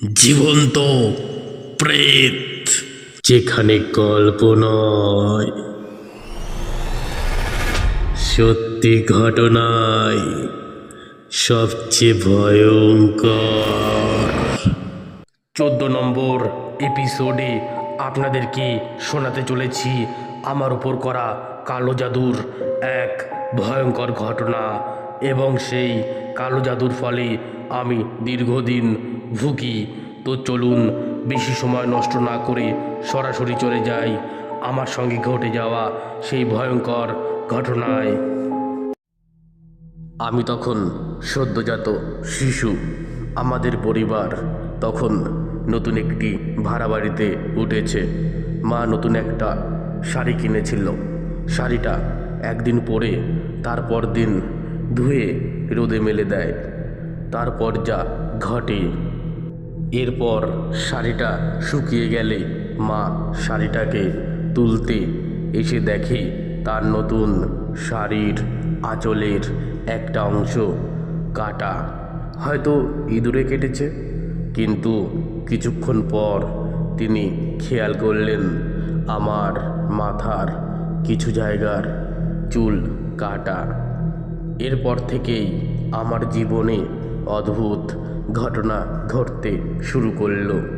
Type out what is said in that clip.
জীবন্ত প্রেত, যেখানে গল্প নয়, সত্যি ঘটনায় সবচেয়ে ভয়ঙ্কর। 14 নম্বর এপিসোডে আপনাদেরকে শোনাতে চলেছি আমার উপর করা কালো জাদুর এক ভয়ঙ্কর ঘটনা, এবং সেই কালো জাদুর ফলে আমি দীর্ঘদিন ভুগি। তো চলুন বেশি সময় নষ্ট না করে সরাসরি চলে যাই আমার সঙ্গে ঘটে যাওয়া সেই ভয়ঙ্কর ঘটনায়। আমি তখন সদ্যজাত শিশু। আমাদের পরিবার তখন নতুন একটি ভাড়া বাড়িতে উঠেছে। মা নতুন একটা শাড়ি কিনেছিল। শাড়িটা একদিন পরে তারপর দিন ধুয়ে রোদে মেলে দেয়। তারপর যা ঘটে, এরপর শাড়িটা শুকিয়ে গেলে মা শাড়িটাকে তুলতে এসে দেখে তার নতুন শাড়ির আঁচলের একটা অংশ কাটা। হয়তো ইঁদুরে কেটেছে, কিন্তু কিছুক্ষণ পর তিনি খেয়াল করলেন আমার মাথার কিছু জায়গার চুল কাটা। এরপর থেকেই আমার জীবনে অদ্ভুত ঘটনা ঘটতে শুরু করলো।